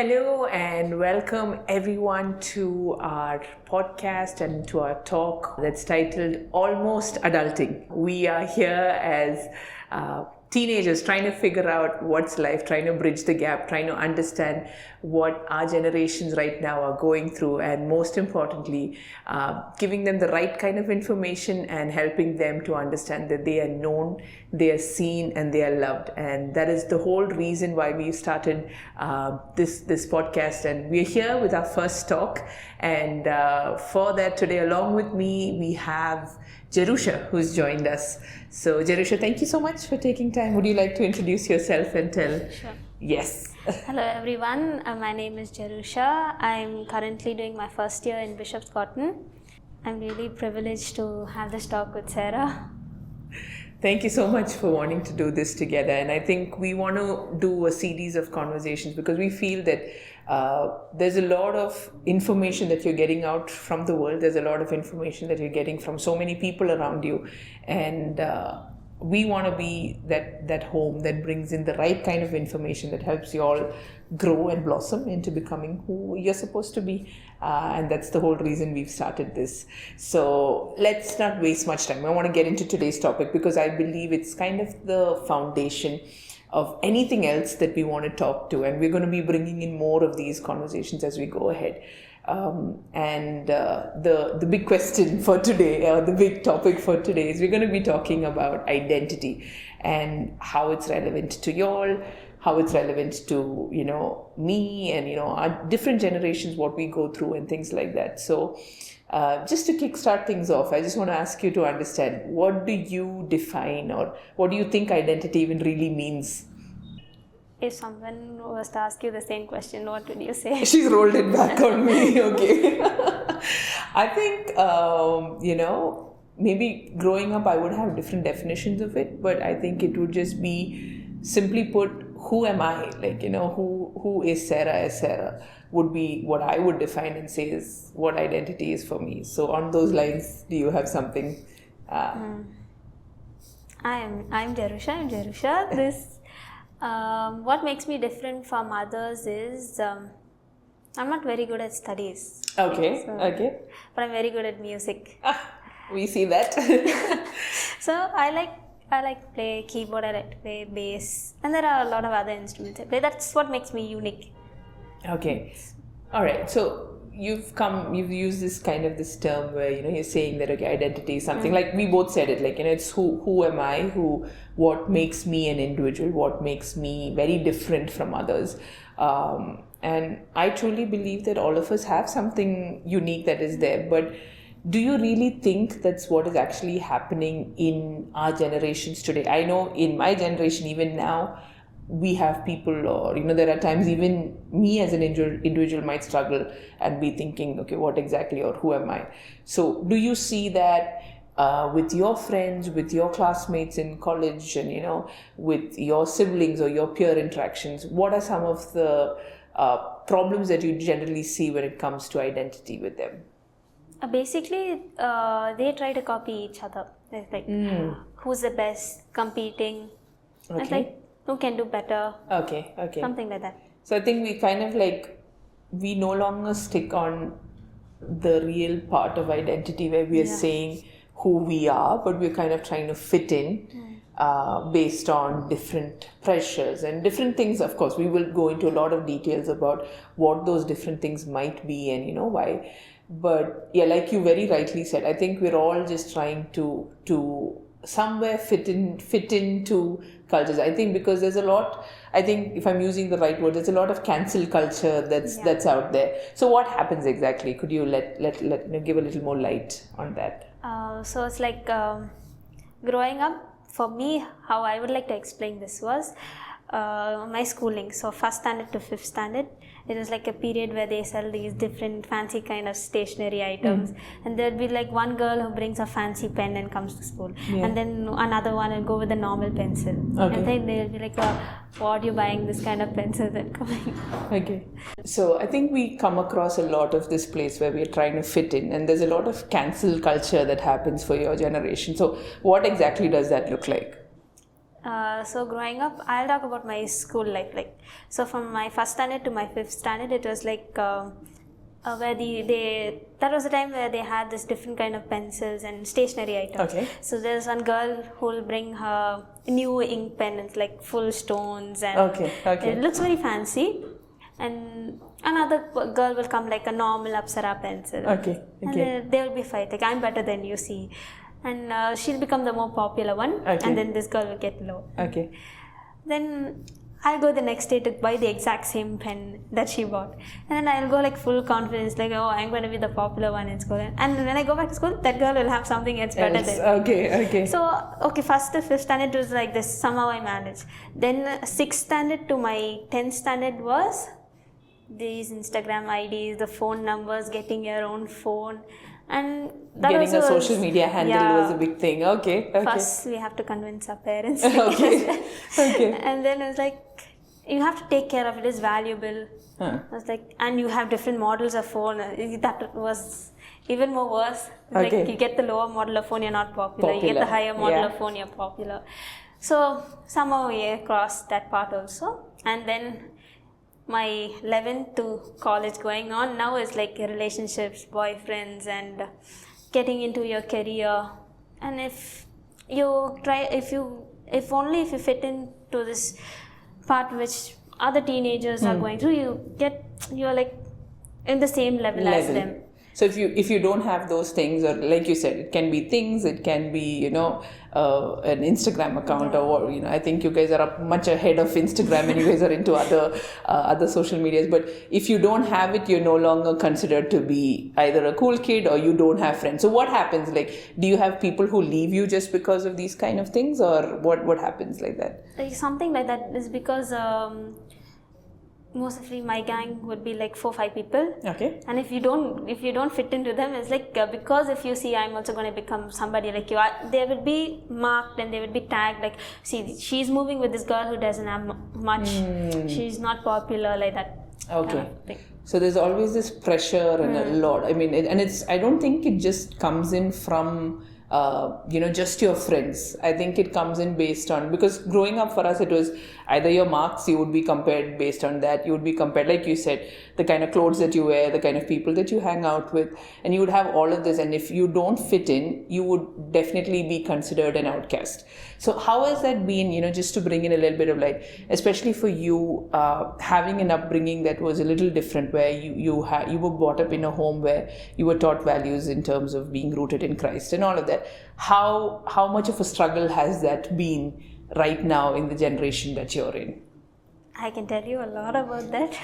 Hello and welcome everyone to our podcast and to our talk that's titled Almost Adulting. We are here as teenagers trying to figure out what's life, trying to bridge the gap, trying to understand what our generations right now are going through, and most importantly, giving them the right kind of information and helping them to understand that they are known, they are seen, and they are loved. And that is the whole reason why we started this podcast. And we're here with our first talk. And for that today, along with me, we have Jerusha, who's joined us. So Jerusha, thank you so much for taking time. Would you like to introduce yourself and tell? Sure. Yes. Hello everyone, my name is Jerusha. I'm currently doing my first year in Bishop's Cotton. I'm really privileged to have this talk with Sarah. Thank you so much for wanting to do this together. And I think we want to do a series of conversations because we feel that there's a lot of information that you're getting out from the world. There's a lot of information that you're getting from so many people around you. And we want to be that home that brings in the right kind of information that helps you all grow and blossom into becoming who you're supposed to be. And that's the whole reason we've started this. So let's not waste much time. I want to get into today's topic because I believe it's kind of the foundation of anything else that we want to talk to. And we're going to be bringing in more of these conversations as we go ahead. The big question for today, or the big topic for today, is we're going to be talking about identity and how it's relevant to y'all, how it's relevant to, me and, our different generations, what we go through and things like that. So just to kickstart things off, I just want to ask you to understand, what do you define or what do you think identity even really means? If someone was to ask you the same question, what would you say? She's rolled it back on me, okay. I think, maybe growing up I would have different definitions of it, but I think it would just be simply put, who am I? Like, who is Sarah as Sarah would be what I would define and say is what identity is for me. So on those lines, do you have something? I'm Jerusha. What makes me different from others is I'm not very good at studies. Okay. But I'm very good at music. We see that. So I like play keyboard, I like to play bass, and there are a lot of other instruments I play. That's what makes me unique. Okay. All right. So you've used this term where, you're saying that, okay, identity is something like we both said it, like, it's who am I, what makes me an individual, what makes me very different from others. And I truly believe that all of us have something unique that is there, but do you really think that's what is actually happening in our generations today? I know in my generation, even now, we have people, or there are times even me as an individual might struggle and be thinking, okay, what exactly, or who am I? So do you see that with your friends, with your classmates in college, and with your siblings or your peer interactions? What are some of the problems that you generally see when it comes to identity with them? Basically, they try to copy each other. It's like, who's the best, competing. Okay. It's like, who can do better? Okay. Something like that. So I think we no longer stick on the real part of identity where we are saying who we are, but we're kind of trying to fit in based on different pressures and different things. Of course, we will go into a lot of details about what those different things might be and why. But yeah, like you very rightly said, I think we're all just trying to somewhere fit into cultures. I think because there's a lot, I think if I'm using the right word, there's a lot of cancel culture that's out there. So what happens exactly? Could you let give a little more light on that? So it's like growing up, for me, how I would like to explain this was my schooling. So first standard to fifth standard, it was like a period where they sell these different fancy kind of stationery items, and there'd be like one girl who brings a fancy pen and comes to school, and then another one will go with a normal pencil, and then they'll be like, what, you're buying this kind of pencil and coming. Okay. So I think we come across a lot of this place where we're trying to fit in, and there's a lot of cancel culture that happens for your generation. So what exactly does that look like? So growing up, I'll talk about my school life. Like, so from my first standard to my fifth standard, it was like where that was the time where they had this different kind of pencils and stationery items. Okay. So there's one girl who will bring her new ink pen. It's like full stones and Okay. it looks very fancy. And another girl will come like a normal Apsara pencil. Okay. And they will be fighting. Like, I'm better than you, see. And she'll become the more popular one. Okay. And then this girl will get low. Okay. Then I'll go the next day to buy the exact same pen that she bought. And then I'll go like full confidence, like, oh, I'm going to be the popular one in school. And when I go back to school, that girl will have something that's better than me. Okay. So, first to 5th standard was like this. Somehow I managed. Then 6th standard to my 10th standard was these Instagram IDs, the phone numbers, getting your own phone. And that getting a social was, media handle was a big thing. Okay. First, we have to convince our parents. Okay. And then it was like, you have to take care of it. It's valuable. I was like, and you have different models of phone. That was even more worse. Like, you get the lower model of phone, you're not popular. You get the higher model of phone, you're popular. So somehow we crossed that part also. And then my 11th to college going on now is like relationships, boyfriends, and getting into your career. And if only if you fit into this part which other teenagers are going through, you're like in the same level as them. So if you don't have those things, or like you said, it can be things, it can be an Instagram account, or I think you guys are much ahead of Instagram, and you guys are into other social medias. But if you don't have it, you're no longer considered to be either a cool kid or you don't have friends. So what happens? Like, do you have people who leave you just because of these kind of things, or what happens like that? Like something like that is because. Mostly my gang would be like 4-5 people. Okay. And if you don't fit into them, it's like because if you see I'm also going to become somebody like you, they would be marked and they would be tagged like, see, she's moving with this girl who doesn't have much. She's not popular, like that. Okay. So there's always this pressure and a lot. I mean, I don't think it just comes in from just your friends. I think it comes in based on, because growing up for us, it was either your marks, you would be compared based on that. You would be compared, like you said, the kind of clothes that you wear, the kind of people that you hang out with, and you would have all of this. And if you don't fit in, you would definitely be considered an outcast. So how has that been, just to bring in a little bit of light, especially for you, having an upbringing that was a little different, where you were brought up in a home where you were taught values in terms of being rooted in Christ and all of that. How much of a struggle has that been right now in the generation that you're in? I can tell you a lot about that.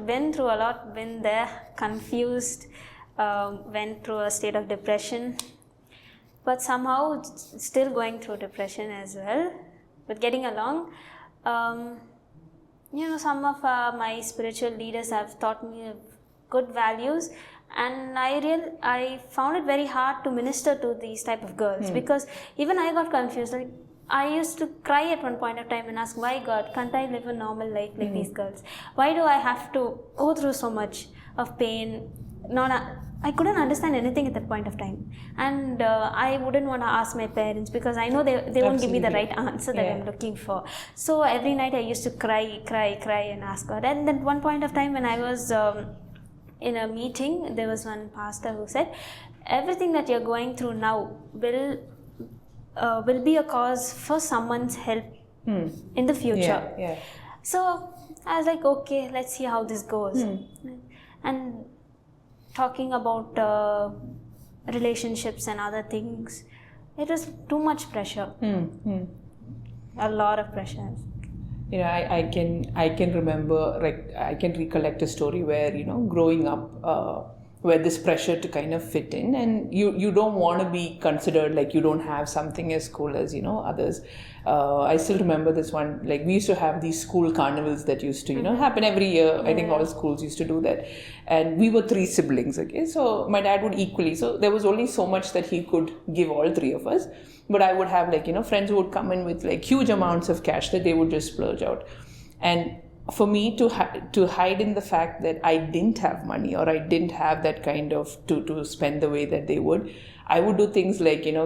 Been through a lot, been there, confused, went through a state of depression, but somehow still going through depression as well, but getting along. Some of my spiritual leaders have taught me good values, and I found it very hard to minister to these type of girls, because even I got confused. Like, I used to cry at one point of time and ask, why God, can't I live a normal life like these girls? Why do I have to go through so much of pain? I couldn't understand anything at that point of time, and I wouldn't want to ask my parents, because I know they won't give me the right answer that I'm looking for. So every night I used to cry and ask God. And then one point of time when I was in a meeting, there was one pastor who said, everything that you're going through now will be a cause for someone's help in the future. Yeah. So I was like, okay, let's see how this goes. And talking about relationships and other things, it was too much pressure. A lot of pressure. I can remember, like, I can recollect a story where, growing up, where this pressure to kind of fit in, and you don't want to be considered like you don't have something as cool as, others. I still remember this one, like, we used to have these school carnivals that used to, happen every year. I think all schools used to do that. And we were 3 siblings, okay? So my dad would equally, so there was only so much that he could give all 3 of us. But I would have, like, friends who would come in with, like, huge amounts of cash that they would just splurge out. And for me to hide in the fact that I didn't have money, or I didn't have that kind of to spend the way that they would, I would do things like, I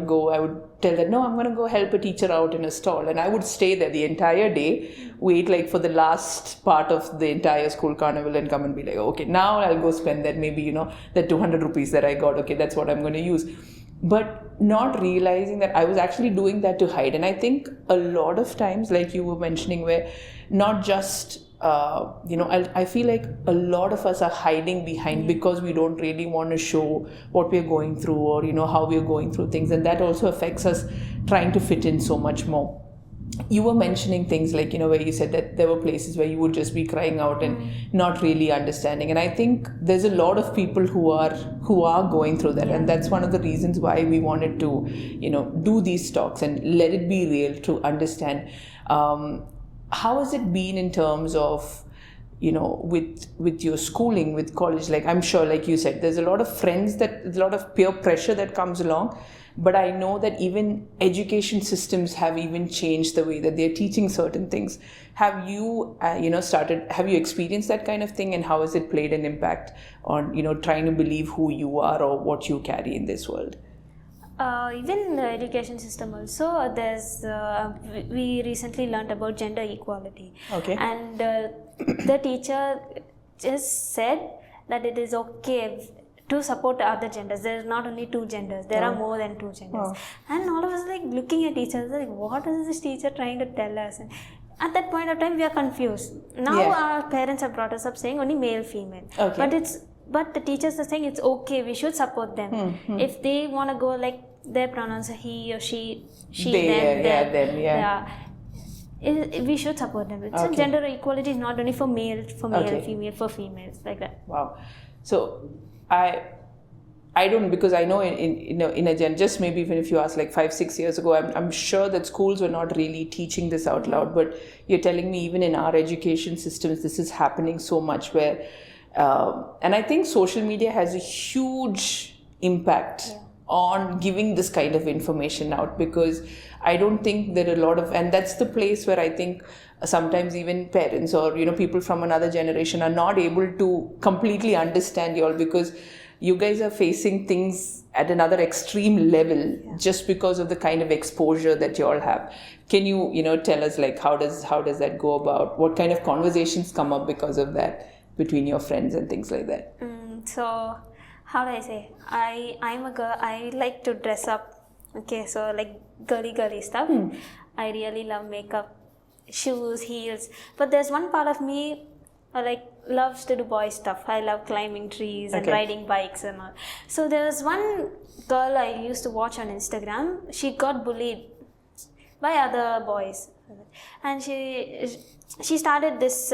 would tell them, no, I'm going to go help a teacher out in a stall. And I would stay there the entire day, wait like for the last part of the entire school carnival and come and be like, okay, now I'll go spend that maybe, the 200 rupees that I got. Okay, that's what I'm going to use. But not realizing that I was actually doing that to hide. And I think a lot of times, like you were mentioning, where not just I feel like a lot of us are hiding behind because we don't really want to show what we're going through, or how we're going through things, and that also affects us trying to fit in so much more. You were mentioning things like, where you said that there were places where you would just be crying out and not really understanding. And I think there's a lot of people who are going through that. And that's one of the reasons why we wanted to, do these talks and let it be real, to understand how has it been in terms of, with your schooling, with college. Like, I'm sure, like you said, there's a lot of there's a lot of peer pressure that comes along. But I know that even education systems have even changed the way that they're teaching certain things. Have you, have you experienced that kind of thing, and how has it played an impact on, trying to believe who you are or what you carry in this world? Even the education system also, there's we recently learned about gender equality. Okay. And the teacher just said that it is okay to support other genders. There are not only two genders, there are more than two genders. And all of us like looking at each other like, what is this teacher trying to tell us? And at that point of time we are confused. Now our parents have brought us up saying only male, female. Okay. But the teachers are saying it's okay, we should support them. If they want to go like their pronouns are he or she, them. We should support them. So gender equality is not only for male, female, for females, like that. Wow. So I don't, because I know in a gen, just maybe even if you ask like 5-6 years ago, I'm sure that schools were not really teaching this out loud. But you're telling me even in our education systems, this is happening so much where, and I think social media has a huge impact on giving this kind of information out, because I don't think there are a lot of, and that's the place where I think sometimes even parents or people from another generation are not able to completely understand y'all, because you guys are facing things at another extreme level just because of the kind of exposure that y'all have. Can you tell us like how does that go about? What kind of conversations come up because of that between your friends and things like that? So how do I say? I'm a girl. I like to dress up. Okay, so like girly stuff. I really love makeup, shoes, heels. But there's one part of me like loves to do boy stuff. I love climbing trees and riding bikes and all. So there was one girl I used to watch on Instagram. She got bullied by other boys, and she started this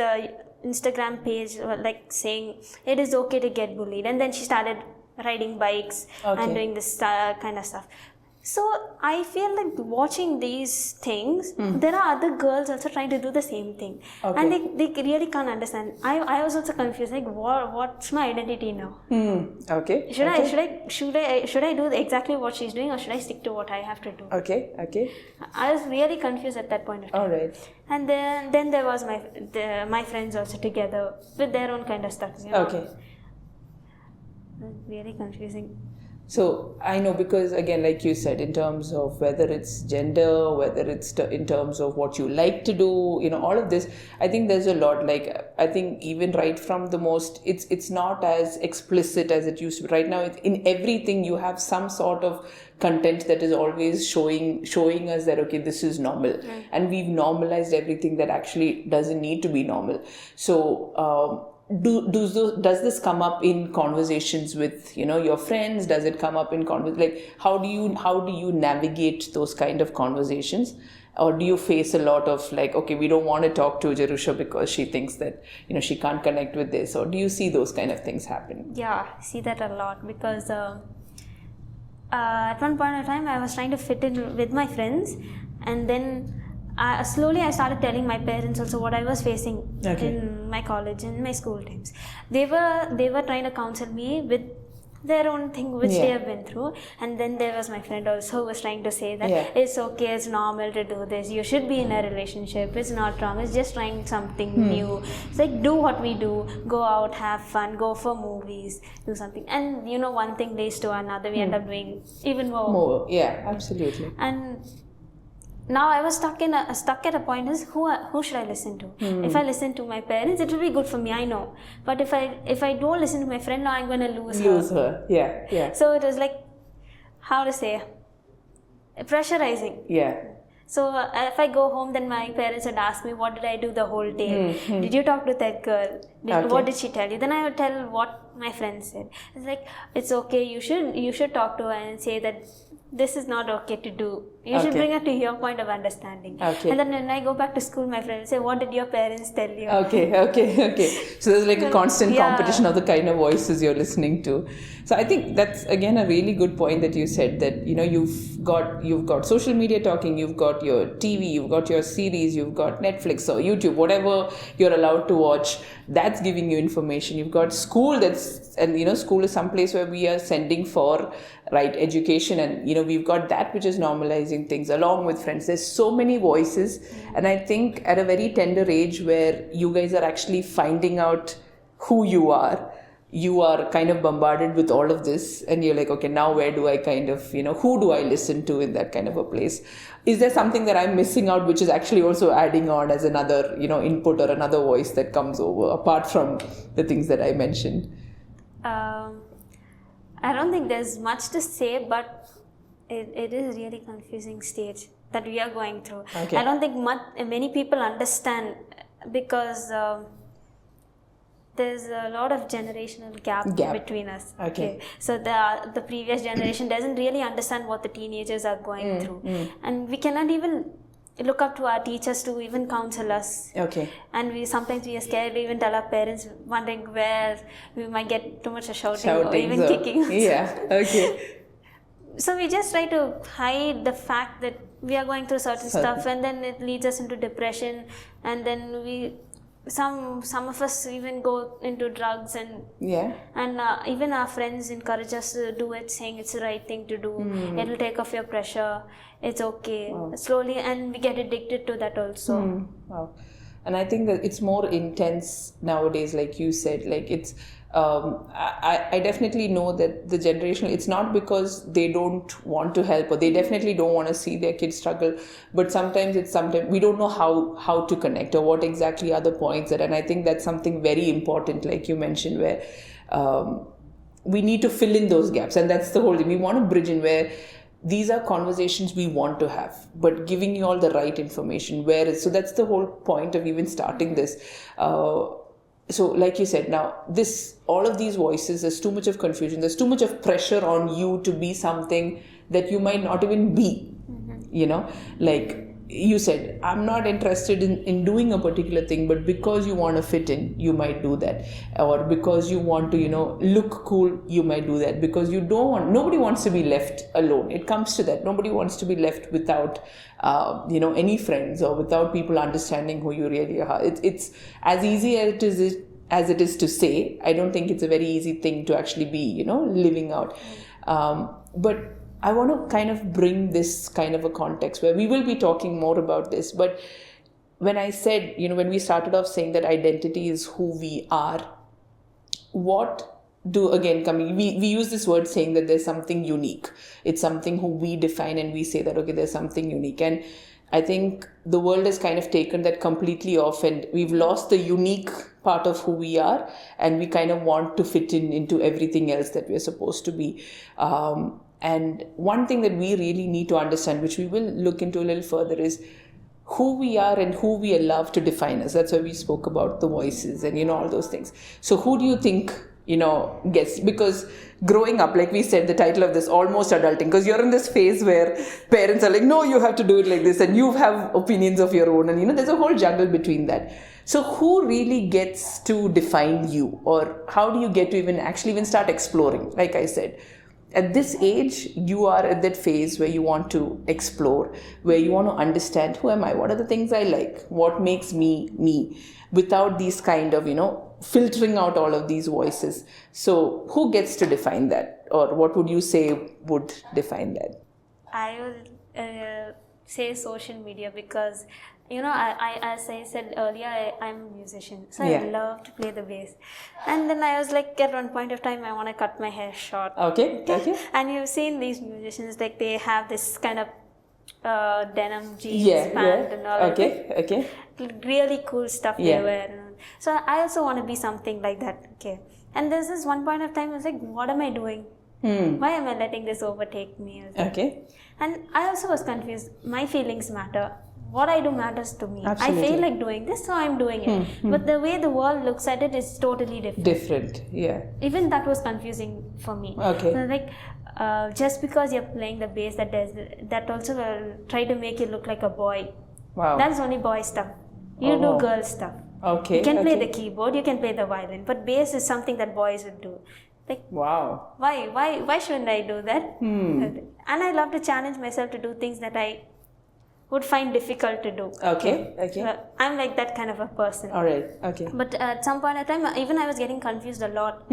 Instagram page like saying it is okay to get bullied, and then she started riding bikes and doing this kind of stuff. So I feel like watching these things, there are other girls also trying to do the same thing, and they really can't understand. I was also confused, like what's my identity now? Okay. Should I do exactly what she's doing, or should I stick to what I have to do? Okay. I was really confused at that point of time. All right. And then there was my friends also together with their own kind of stuff. Okay. Really confusing. So I know, because again, like you said, in terms of whether it's gender, whether it's in terms of what you like to do, all of this, I think there's a lot. Like, I think even right from the most, it's not as explicit as it used to be. Right now, in everything you have some sort of content that is always showing us that, okay, this is normal. And we've normalized everything that actually doesn't need to be normal. So, does this come up in conversations with your friends? Does it come up in like how do you navigate those kind of conversations? Or do you face a lot of like, okay, we don't want to talk to Jerusha because she thinks that she can't connect with this? Or do you see those kind of things happen? Yeah, I see that a lot, because at one point in time I was trying to fit in with my friends, and then slowly I started telling my parents also what I was facing in my college and my school times. They were trying to counsel me with their own thing which they have been through. And then there was my friend also who was trying to say that it's okay, it's normal to do this, you should be in a relationship, it's not wrong, it's just trying something new. It's like, do what we do, go out, have fun, go for movies, do something. And you know, one thing leads to another, we end up doing even more. Yeah, absolutely. And now I was stuck at a point is who should I listen to? If I listen to my parents, it will be good for me, I know. But if I don't listen to my friend, now I'm going to lose her. Yeah. So it was like, how to say, pressurizing. Yeah. So if I go home, then my parents would ask me, what did I do the whole day? Did you talk to that girl? What did she tell you? Then I would tell what my friend said. It's like, it's okay, you should talk to her and say that this is not okay to do. You should bring her to your point of understanding. And then when I go back to school, my friends say, what did your parents tell you? Okay. So there's like a constant competition of the kind of voices you're listening to. So I think that's again a really good point that you said, that you've got social media talking, you've got your TV, you've got your series, you've got Netflix or YouTube, whatever you're allowed to watch, that's giving you information. You've got school, school is some place where we are sending for education, and we've got that which is normalizing things along with friends. There's so many voices, and I think at a very tender age where you guys are actually finding out who you are kind of bombarded with all of this, and you're like, okay, now where do I kind of, who do I listen to in that kind of a place? Is there something that I'm missing out which is actually also adding on as another, input or another voice that comes over apart from the things that I mentioned? I don't think there's much to say, but it is really confusing stage that we are going through. I don't think many people understand, because there's a lot of generational gap between us. So the previous generation doesn't really understand what the teenagers are going through, and we cannot even look up to our teachers to even counsel us. And sometimes we are scared to even tell our parents, wondering where we might get too much of shouting or even kicking us. So we just try to hide the fact that we are going through certain stuff, and then it leads us into depression, and then some of us even go into drugs, and even our friends encourage us to do it, saying it's the right thing to do. It'll take off your pressure, it's okay. Slowly, and we get addicted to that also. And I think that it's more intense nowadays, like you said. Like it's I definitely know that the generational, it's not because they don't want to help, or they definitely don't want to see their kids struggle, but sometimes we don't know how to connect, or what exactly are the points that, and I think that's something very important, like you mentioned, where we need to fill in those gaps, and that's the whole thing. We want to bridge in where these are conversations we want to have, but giving you all the right information. So that's the whole point of even starting this. So like you said, now all of these voices, there's too much of confusion, there's too much of pressure on you to be something that you might not even be. Like you said, I'm not interested in doing a particular thing, but because you want to fit in, you might do that. Or because you want to, look cool, you might do that. Because nobody wants to be left alone. It comes to that. Nobody wants to be left without, any friends, or without people understanding who you really are. It's as easy as it is to say. I don't think it's a very easy thing to actually be, living out. But I want to kind of bring this kind of a context where we will be talking more about this. But when I said, when we started off saying that identity is who we are, we use this word saying that there's something unique. It's something who we define, and we say that, okay, there's something unique. And I think the world has kind of taken that completely off, and we've lost the unique part of who we are, and we kind of want to fit into everything else that we're supposed to be. And one thing that we really need to understand, which we will look into a little further, is who we are and who we allow to define us. That's why we spoke about the voices and, all those things. So who do you think, gets, because growing up, like we said, the title of this, almost adulting, because you're in this phase where parents are like, no, you have to do it like this, and you have opinions of your own, and, there's a whole jungle between that. So who really gets to define you, or how do you get to even start exploring? Like I said, at this age, you are at that phase where you want to explore, where you want to understand, who am I? What are the things I like? What makes me me? Without these kind of, filtering out all of these voices. So who gets to define that, or what would you say would define that? I will say social media because, I as I said earlier, I'm a musician, so I love to play the bass. And then I was like, at one point of time, I want to cut my hair short. Okay. And you've seen these musicians, like they have this kind of denim jeans pant and all. Okay. Really cool stuff they wear. So I also want to be something like that. Okay. And there's this one point of time, I was like, what am I doing? Why am I letting this overtake me? Okay. And I also was confused. My feelings matter. What I do matters to me. Absolutely. I feel like doing this, so I'm doing it. But the way the world looks at it is totally different. Even that was confusing for me. Okay. So like, just because you're playing the bass, that also will try to make you look like a boy. Wow. That's only boy stuff. You do girl stuff. Okay. You can play the keyboard, you can play the violin, but bass is something that boys would do. Like, wow. Why shouldn't I do that? And I love to challenge myself to do things that I would find difficult to do. Okay. I'm like that kind of a person. All right. Okay. But at some point in time, even I was getting confused a lot.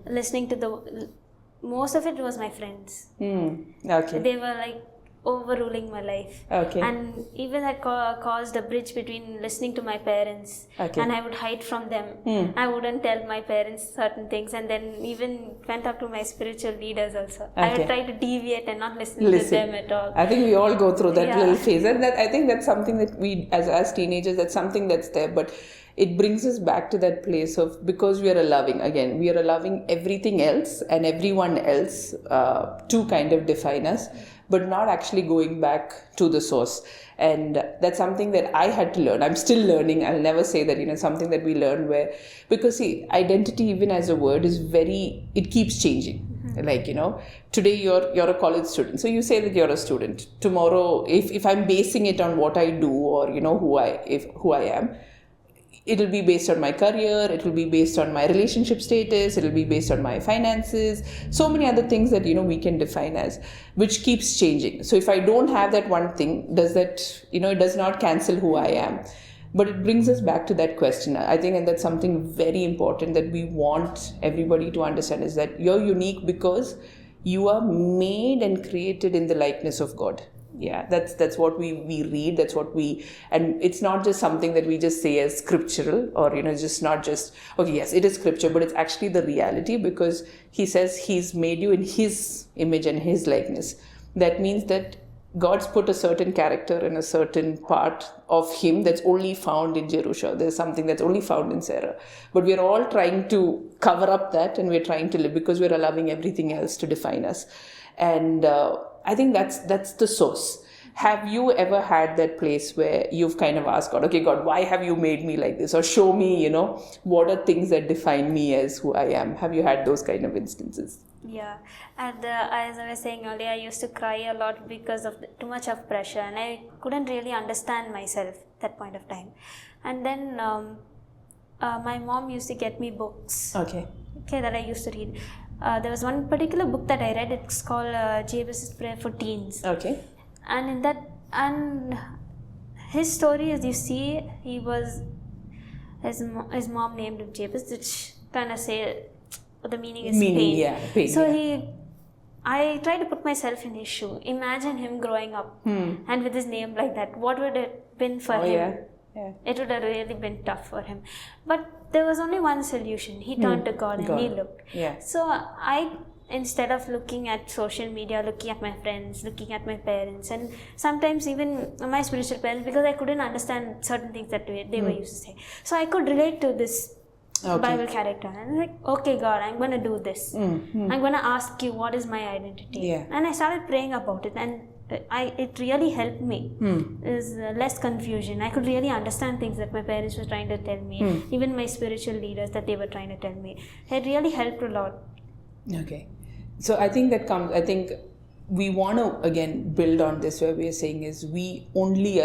Listening to most of it was my friends. Okay. They were like overruling my life. Okay. And even that caused a bridge between listening to my parents. Okay. And I would hide from them. I wouldn't tell my parents certain things, and then even went up to my spiritual leaders also. I would try to deviate and not listen to them at all. I think we all go through that little phase, and I think that's something that we as teenagers, that's something that's there, but it brings us back to that place of, because we are allowing everything else and everyone else to kind of define us, but not actually going back to the source. And that's something that I had to learn. I'm still learning. I'll never say that, something that we learn because see, identity even as a word is it keeps changing. Like, today you're a college student. So you say that you're a student. Tomorrow, if I'm basing it on what I do or, who I am, it'll be based on my career, it will be based on my relationship status, it'll be based on my finances, so many other things that, we can define as, which keeps changing. So if I don't have that one thing, does that, it does not cancel who I am. But it brings us back to that question, I think, and that's something very important that we want everybody to understand, is that you're unique because you are made and created in the likeness of God. Yeah, that's what we read, and it's not just something that we just say as scriptural, or just not just, okay, yes, it is scripture, but it's actually the reality, because he says he's made you in his image and his likeness. That means that God's put a certain character in a certain part of him that's only found in Jerusha. There's something that's only found in Sarah. But we're all trying to cover up that, and we're trying to live because we're allowing everything else to define us. And I think that's the source. Have you ever had that place where you've kind of asked God, okay, God, why have you made me like this? Or show me, what are things that define me as who I am? Have you had those kind of instances? Yeah, and as I was saying earlier, I used to cry a lot because of too much of pressure, and I couldn't really understand myself at that point of time. And then my mom used to get me books. Okay, that I used to read. There was one particular book that I read. It's called Jabez's Prayer for Teens. Okay. And in that, and his story, as you see, he was, his mom named him Jabez, which kind of say the meaning is pain. Yeah, pain. So I try to put myself in his shoe. Imagine him growing up and with his name like that. What would it have been for him? Yeah. It would have really been tough for him. But there was only one solution. He turned to God and he looked. Yeah. So instead of looking at social media, looking at my friends, looking at my parents, and sometimes even my spiritual parents, because I couldn't understand certain things that they were used to say. So I could relate to this Bible character. And I'm like, okay, God, I'm going to do this. I'm going to ask you, what is my identity? Yeah. And I started praying about it, and it really helped me. There's less confusion. I could really understand things that my parents were trying to tell me, even my spiritual leaders that they were trying to tell me. It really helped a lot. Okay. So I think we want to again build on this, where we are saying is we only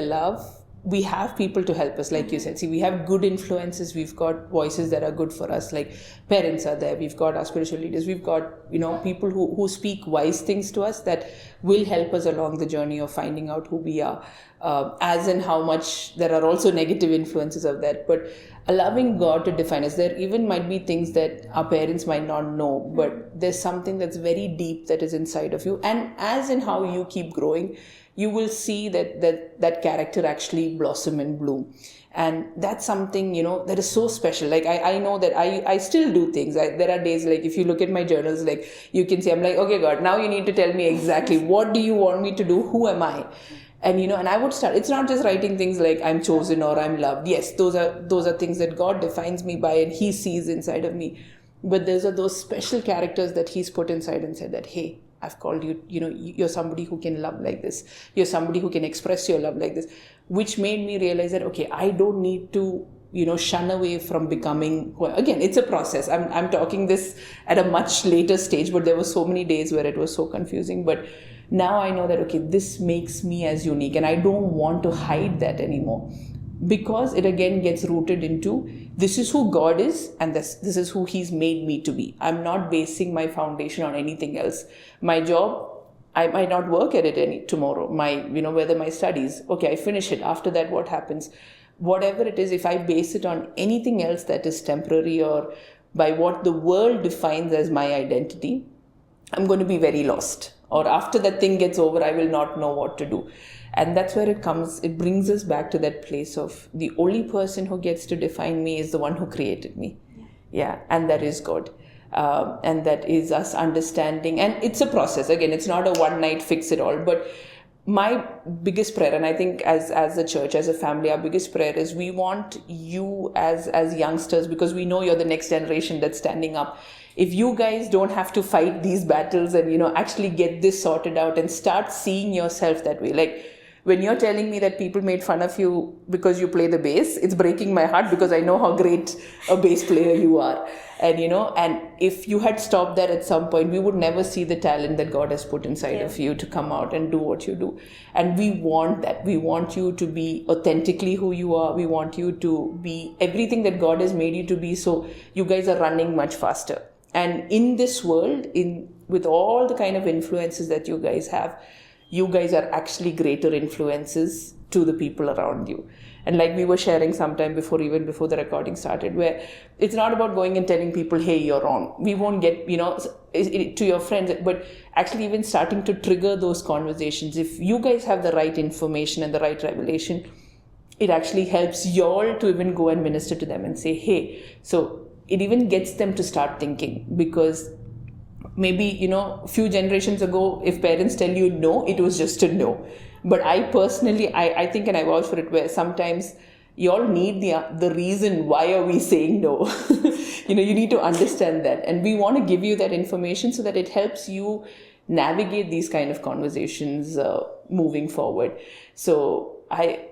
we have people to help us, like you said. See, we have good influences, we've got voices that are good for us, like parents are there, we've got our spiritual leaders, we've got people who speak wise things to us that will help us along the journey of finding out who we are. as in how much there are also negative influences of that. But allowing God to define us, there even might be things that our parents might not know, but there's something that's very deep that is inside of you. And as in how you keep growing, you will see that character actually blossom and bloom. And that's something, that is so special. Like, I know that I still do things. There are days, like, if you look at my journals, like, you can see, I'm like, okay, God, now you need to tell me exactly what do you want me to do? Who am I? And, and I would start, it's not just writing things like I'm chosen or I'm loved. Yes, those are things that God defines me by and he sees inside of me. But those are those special characters that he's put inside and said that, hey, I've called you, you're somebody who can love like this. You're somebody who can express your love like this, which made me realize that, okay, I don't need to, shun away from becoming, again, it's a process. I'm talking this at a much later stage, but there were so many days where it was so confusing. But now I know that, okay, this makes me as unique and I don't want to hide that anymore, because it again gets rooted into this is who God is and this is who he's made me to be. I'm not basing my foundation on anything else. My job, I might not work at it tomorrow. Whether my studies, okay, I finish it. After that, what happens? Whatever it is, if I base it on anything else that is temporary or by what the world defines as my identity, I'm going to be very lost. Or after that thing gets over, I will not know what to do. And that's where it brings us back to that place of the only person who gets to define me is the one who created me. Yeah, and that is God. And that is us understanding. And it's a process. Again, it's not a one night fix it all. But my biggest prayer, and I think as a church, as a family, our biggest prayer is we want you as youngsters, because we know you're the next generation that's standing up. If you guys don't have to fight these battles and, actually get this sorted out and start seeing yourself that way. Like, when you're telling me that people made fun of you because you play the bass, it's breaking my heart because I know how great a bass player you are. And, and if you had stopped that at some point, we would never see the talent that God has put inside of you to come out and do what you do. And we want that. We want you to be authentically who you are. We want you to be everything that God has made you to be. So you guys are running much faster. And in this world, with all the kind of influences that you guys have, you guys are actually greater influences to the people around you. And like we were sharing sometime before the recording started, where it's not about going and telling people, hey, you're wrong. We won't get, to your friends, but actually even starting to trigger those conversations. If you guys have the right information and the right revelation, it actually helps y'all to even go and minister to them and say, hey, so it even gets them to start thinking, because maybe, a few generations ago, if parents tell you no, it was just a no. But I personally, I think, and I vouch for it, where sometimes you all need the reason why are we saying no. You need to understand that. And we want to give you that information so that it helps you navigate these kind of conversations moving forward. So I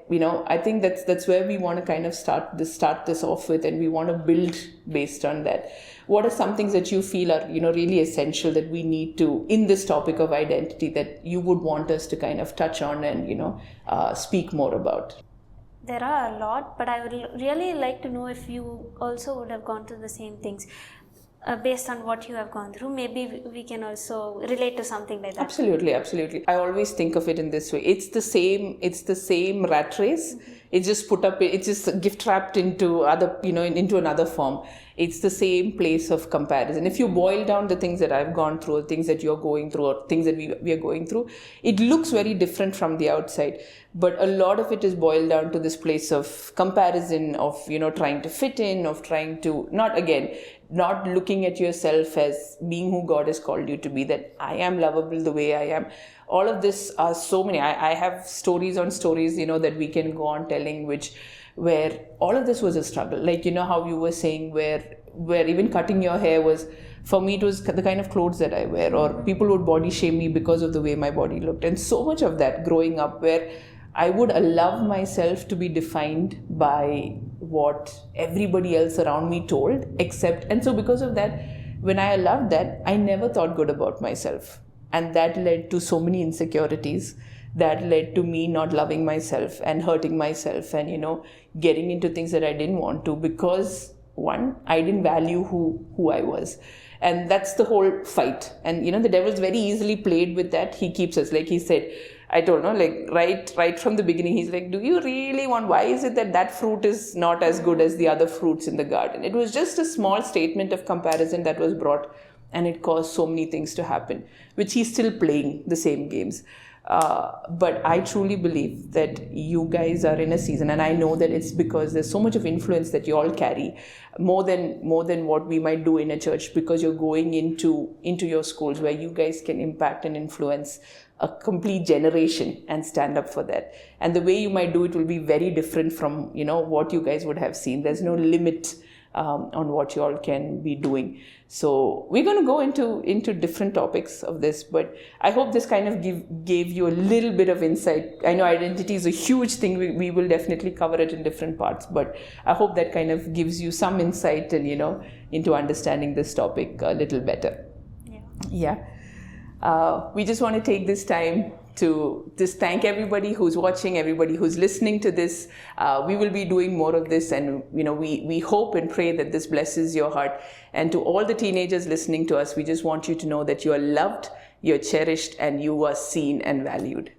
think that's where we want to kind of start this off with, and we want to build based on that. What are some things that you feel are, really essential that we need to, in this topic of identity, that you would want us to kind of touch on and, speak more about? There are a lot, but I would really like to know if you also would have gone through the same things. Based on what you have gone through, maybe we can also relate to something like that. Absolutely. I always think of it in this way. It's the same rat race. Mm-hmm. It's just it's just gift wrapped into into another form. It's the same place of comparison. If you boil down the things that I've gone through, or things that you're going through, or things that we are going through, it looks very different from the outside. But a lot of it is boiled down to this place of comparison, of, trying to fit in, of trying to, not looking at yourself as being who God has called you to be, that I am lovable the way I am. All of this are so many. I have stories on stories, that we can go on telling, where all of this was a struggle. Like, how you were saying, where even cutting your hair was, for me, it was the kind of clothes that I wear, or people would body shame me because of the way my body looked. And so much of that growing up, where I would allow myself to be defined by what everybody else around me told, and so because of that, when I allowed that, I never thought good about myself. And that led to so many insecurities. That led to me not loving myself and hurting myself and, getting into things that I didn't want to, because one, I didn't value who I was. And that's the whole fight. And, the devil's very easily played with that. He keeps us, like he said, I told him, like right from the beginning, he's like, do you really want, why is it that fruit is not as good as the other fruits in the garden? It was just a small statement of comparison that was brought, and it caused so many things to happen, which he's still playing the same games. But I truly believe that you guys are in a season, and I know that it's because there's so much of influence that you all carry, more than what we might do in a church, because you're going into your schools where you guys can impact and influence a complete generation and stand up for that. And the way you might do it will be very different from what you guys would have seen. There's no limit on what you all can be doing. So we're going to go into different topics of this, but I hope this kind of gave you a little bit of insight. I know identity is a huge thing. We will definitely cover it in different parts, but I hope that kind of gives you some insight and into understanding this topic a little better. Yeah. We just want to take this time to just thank everybody who's watching, everybody who's listening to this. We will be doing more of this, and we hope and pray that this blesses your heart. And to all the teenagers listening to us, we just want you to know that you are loved, you're cherished, and you are seen and valued.